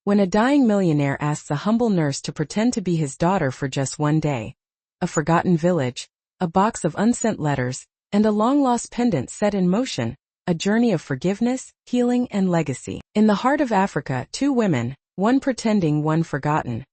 When a dying millionaire asks a humble nurse to pretend to be his daughter for just one day. A forgotten village, a box of unsent letters, and a long-lost pendant set in motion, a journey of forgiveness, healing, and legacy. In the heart of Africa, two women, one pretending, one forgotten,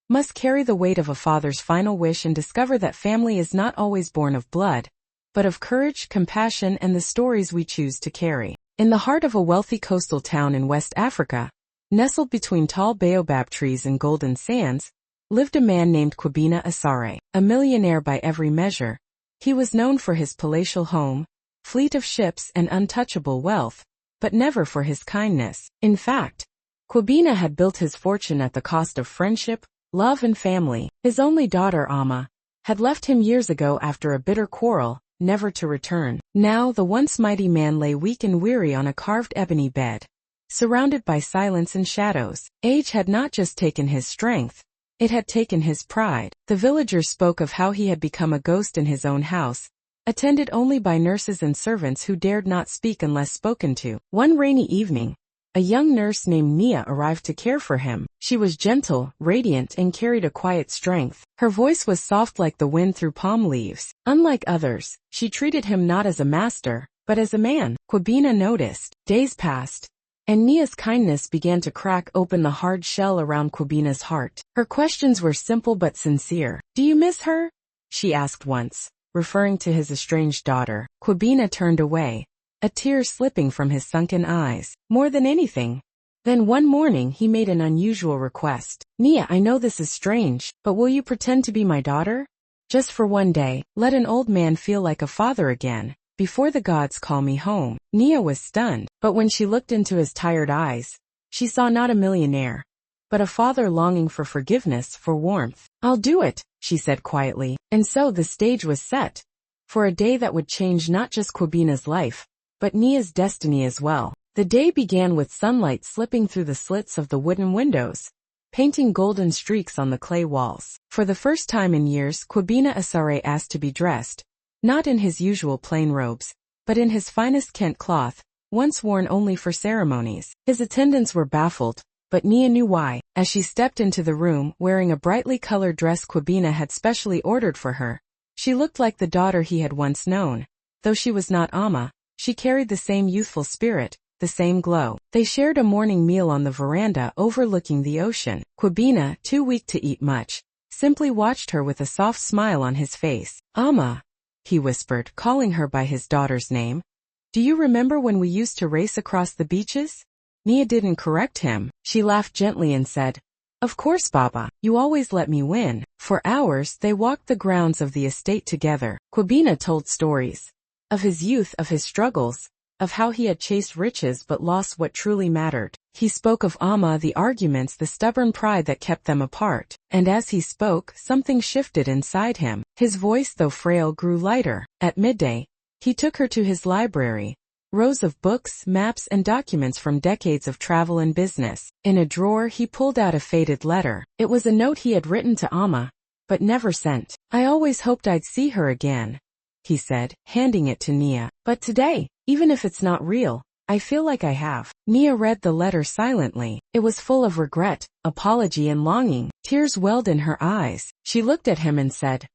must carry the weight of a father's final wish and discover that family is not always born of blood, but of courage, compassion, and the stories we choose to carry. In the heart of a wealthy coastal town in West Africa, nestled between tall baobab trees and golden sands, lived a man named Kwabena Asare. A millionaire by every measure, he was known for his palatial home, fleet of ships, and untouchable wealth, but never for his kindness. In fact, Kwabena had built his fortune at the cost of friendship, love, and family. His only daughter, Amma, had left him years ago after a bitter quarrel, never to return. Now the once mighty man lay weak and weary on a carved ebony bed, surrounded by silence and shadows. Age had not just taken his strength, it had taken his pride. The villagers spoke of how he had become a ghost in his own house, attended only by nurses and servants who dared not speak unless spoken to. One rainy evening, a young nurse named Nia arrived to care for him. She was gentle, radiant, and carried a quiet strength. Her voice was soft like the wind through palm leaves. Unlike others, she treated him not as a master, but as a man. Kwabena noticed. Days passed, and Nia's kindness began to crack open the hard shell around Kwabena's heart. Her questions were simple but sincere. "Do you miss her?" she asked once, referring to his estranged daughter. Kwabena turned away, a tear slipping from his sunken eyes. "More than anything." Then one morning he made an unusual request. "Nia, I know this is strange, but will you pretend to be my daughter? Just for one day, let an old man feel like a father again, before the gods call me home." Nia was stunned, but when she looked into his tired eyes, she saw not a millionaire, but a father longing for forgiveness, for warmth. "I'll do it," she said quietly. And so the stage was set for a day that would change not just Kwabena's life, but Nia's destiny as well. The day began with sunlight slipping through the slits of the wooden windows, painting golden streaks on the clay walls. For the first time in years, Kwabena Asare asked to be dressed, not in his usual plain robes, but in his finest Kent cloth, once worn only for ceremonies. His attendants were baffled, but Nia knew why. As she stepped into the room, wearing a brightly colored dress Kwabena had specially ordered for her, she looked like the daughter he had once known. Though she was not Amma, she carried the same youthful spirit, the same glow. They shared a morning meal on the veranda overlooking the ocean. Kwabena, too weak to eat much, simply watched her with a soft smile on his face. "Amma," he whispered, calling her by his daughter's name. "Do you remember when we used to race across the beaches?" Nia didn't correct him. She laughed gently and said, "Of course, Baba. You always let me win." For hours they walked the grounds of the estate together. Kwabena told stories of his youth, of his struggles, of how he had chased riches but lost what truly mattered. He spoke of Amma, the arguments, the stubborn pride that kept them apart. And as he spoke, something shifted inside him. His voice, though frail, grew lighter. At midday, he took her to his library, rows of books, maps, and documents from decades of travel and business. In a drawer he pulled out a faded letter. It was a note he had written to Amma, but never sent. "I always hoped I'd see her again," he said, handing it to Nia. "But today, even if it's not real, I feel like I have." Nia read the letter silently. It was full of regret, apology, and longing. Tears welled in her eyes. She looked at him and said,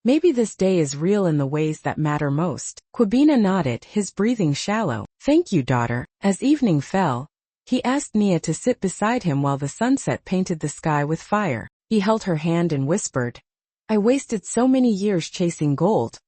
"Maybe this day is real in the ways that matter most." Kwabena nodded, his breathing shallow. "Thank you, daughter." As evening fell, he asked Nia to sit beside him while the sunset painted the sky with fire. He held her hand and whispered, "I wasted so many years chasing gold,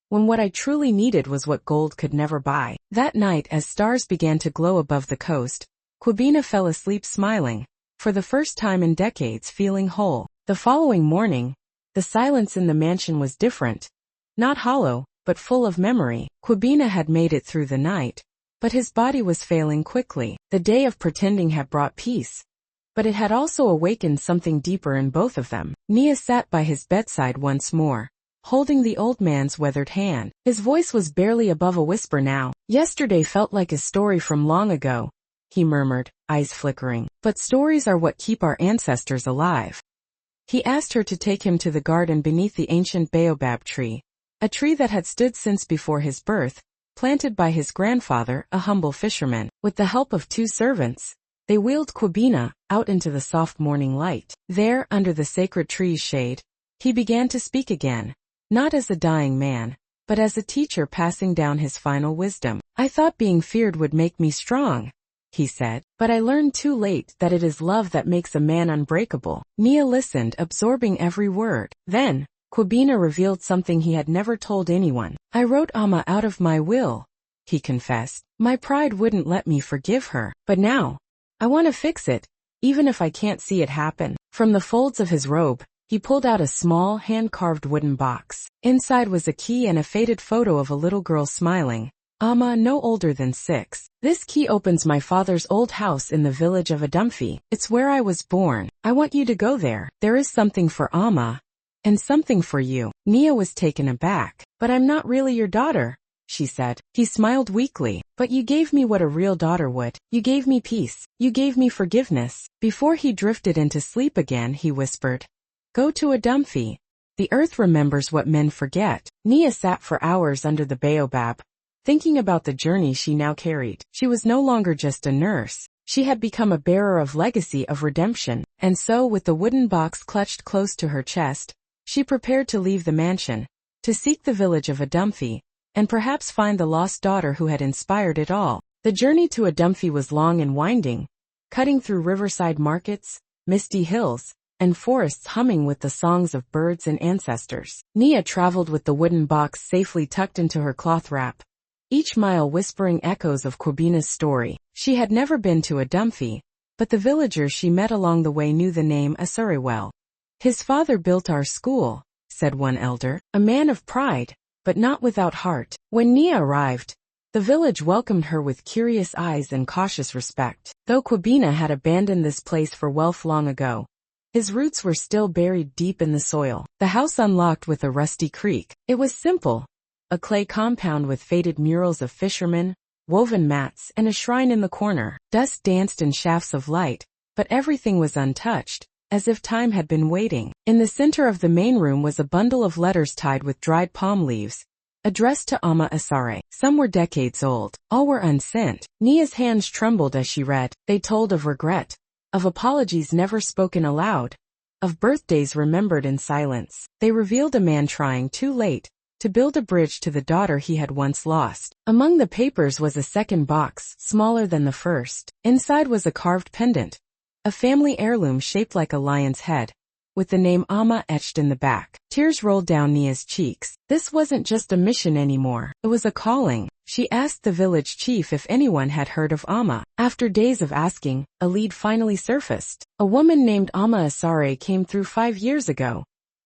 when what I truly needed was what gold could never buy." That night, as stars began to glow above the coast, Kwabena fell asleep smiling, for the first time in decades feeling whole. The following morning, the silence in the mansion was different. Not hollow, but full of memory. Kwabena had made it through the night, but his body was failing quickly. The day of pretending had brought peace, but it had also awakened something deeper in both of them. Nia sat by his bedside once more, holding the old man's weathered hand. His voice was barely above a whisper now. "Yesterday felt like a story from long ago," he murmured, eyes flickering. "But stories are what keep our ancestors alive." He asked her to take him to the garden beneath the ancient baobab tree, a tree that had stood since before his birth, planted by his grandfather, a humble fisherman. With the help of 2 servants, They wheeled Kwabena out into the soft morning light. There, under the sacred tree's shade, he began to speak again, not as a dying man, but as a teacher passing down his final wisdom. "I thought being feared would make me strong," he said, "but I learned too late that it is love that makes a man unbreakable." Nia listened, absorbing every word. Then, Kwabena revealed something he had never told anyone. "I wrote Amma out of my will," he confessed. "My pride wouldn't let me forgive her. But now, I want to fix it, even if I can't see it happen." From the folds of his robe, he pulled out a small, hand-carved wooden box. Inside was a key and a faded photo of a little girl smiling. "Amma, no older than 6. This key opens my father's old house in the village of Adumphy. It's where I was born. I want you to go there. There is something for Amma, and something for you." Nia was taken aback. "But I'm not really your daughter," she said. He smiled weakly. "But you gave me what a real daughter would. You gave me peace. You gave me forgiveness." Before he drifted into sleep again, he whispered, "Go to Adumphy. The earth remembers what men forget." Nia sat for hours under the baobab, thinking about the journey she now carried. She was no longer just a nurse. She had become a bearer of legacy of redemption. And so, with the wooden box clutched close to her chest, she prepared to leave the mansion, to seek the village of Adumphy, and perhaps find the lost daughter who had inspired it all. The journey to Adumphy was long and winding, cutting through riverside markets, misty hills, and forests humming with the songs of birds and ancestors. Nia traveled with the wooden box safely tucked into her cloth wrap, each mile whispering echoes of Kwabena's story. She had never been to Adumphy, but the villagers she met along the way knew the name Asare well. "His father built our school," said one elder, "a man of pride, but not without heart." When Nia arrived, the village welcomed her with curious eyes and cautious respect. Though Kwabena had abandoned this place for wealth long ago, his roots were still buried deep in the soil. The house unlocked with a rusty creak. It was simple, a clay compound with faded murals of fishermen, woven mats, and a shrine in the corner. Dust danced in shafts of light, but everything was untouched, as if time had been waiting. In the center of the main room was a bundle of letters tied with dried palm leaves, addressed to Amma Asare. Some were decades old. All were unsent. Nia's hands trembled as she read. They told of regret, of apologies never spoken aloud, of birthdays remembered in silence. They revealed a man trying too late to build a bridge to the daughter he had once lost. Among the papers was a second box, smaller than the first. Inside was a carved pendant, a family heirloom shaped like a lion's head, with the name Amma etched in the back. Tears rolled down Nia's cheeks. This wasn't just a mission anymore. It was a calling. She asked the village chief if anyone had heard of Amma. After days of asking, a lead finally surfaced. "A woman named Amma Asare came through 5 years ago,"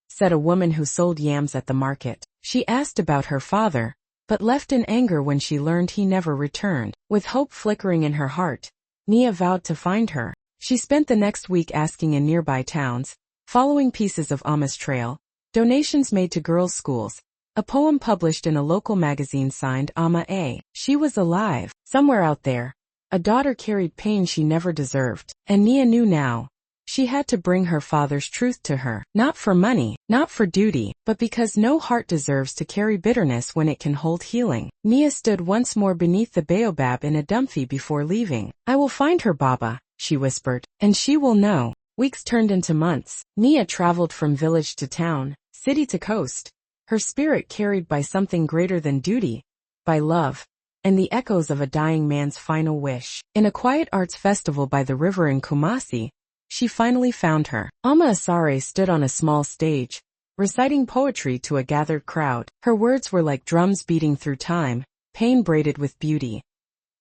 said a woman who sold yams at the market. She asked about her father, but left in anger when she learned he never returned. With hope flickering in her heart, Nia vowed to find her. She spent the next week asking in nearby towns, following pieces of Amma's trail, donations made to girls' schools, a poem published in a local magazine signed Amma A. She was alive. Somewhere out there, a daughter carried pain she never deserved, and Nia knew now. She had to bring her father's truth to her, not for money, not for duty, but because no heart deserves to carry bitterness when it can hold healing. Nia stood once more beneath the baobab in Adumphy before leaving. "I will find her, Baba," she whispered, "and she will know." Weeks turned into months. Nia traveled from village to town, city to coast, her spirit carried by something greater than duty, by love, and the echoes of a dying man's final wish. In a quiet arts festival by the river in Kumasi, she finally found her. Amma Asare stood on a small stage, reciting poetry to a gathered crowd. Her words were like drums beating through time, pain braided with beauty.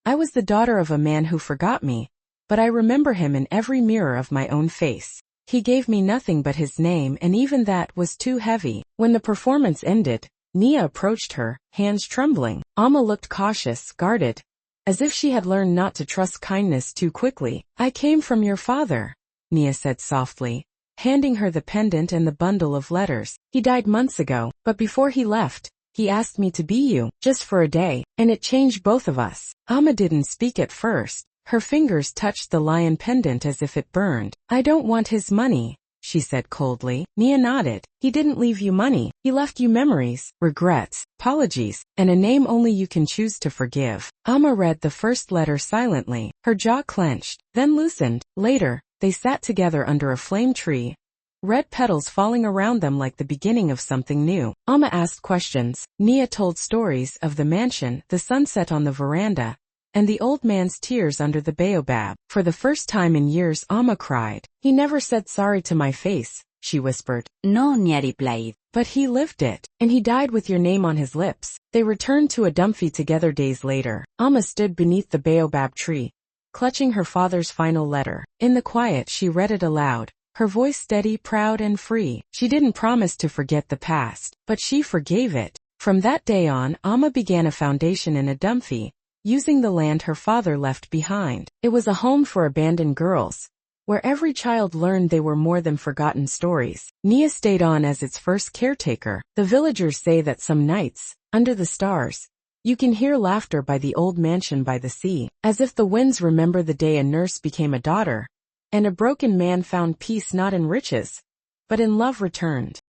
"I was the daughter of a man who forgot me, but I remember him in every mirror of my own face. He gave me nothing but his name, and even that was too heavy." When the performance ended, Nia approached her, hands trembling. Amma looked cautious, guarded, as if she had learned not to trust kindness too quickly. "I came from your father," Nia said softly, handing her the pendant and the bundle of letters. "He died months ago, but before he left, he asked me to be you, just for a day, and it changed both of us." Amma didn't speak at first. Her fingers touched the lion pendant as if it burned. "I don't want his money," she said coldly. Nia nodded. He didn't leave you money. He left you memories, regrets, apologies, and a name only you can choose to forgive. Amma read the first letter silently. Her jaw clenched, then loosened. Later, they sat together under a flame tree, red petals falling around them like the beginning of something new. Amma asked questions. Nia told stories of the mansion, the sunset on the veranda, and the old man's tears under the baobab. For the first time in years, Amma cried. He never said sorry to my face, she whispered. No, Nia replied. But he lived it, and he died with your name on his lips. They returned to Adumphi together days later. Amma stood beneath the baobab tree, clutching her father's final letter. In the quiet she read it aloud, her voice steady, proud and free. She didn't promise to forget the past, but she forgave it. From that day on, Amma began a foundation in Adumphi, using the land her father left behind. It was a home for abandoned girls, where every child learned they were more than forgotten stories. Nia stayed on as its first caretaker. The villagers say that some nights, under the stars, you can hear laughter by the old mansion by the sea, as if the winds remember the day a nurse became a daughter, and a broken man found peace not in riches, but in love returned.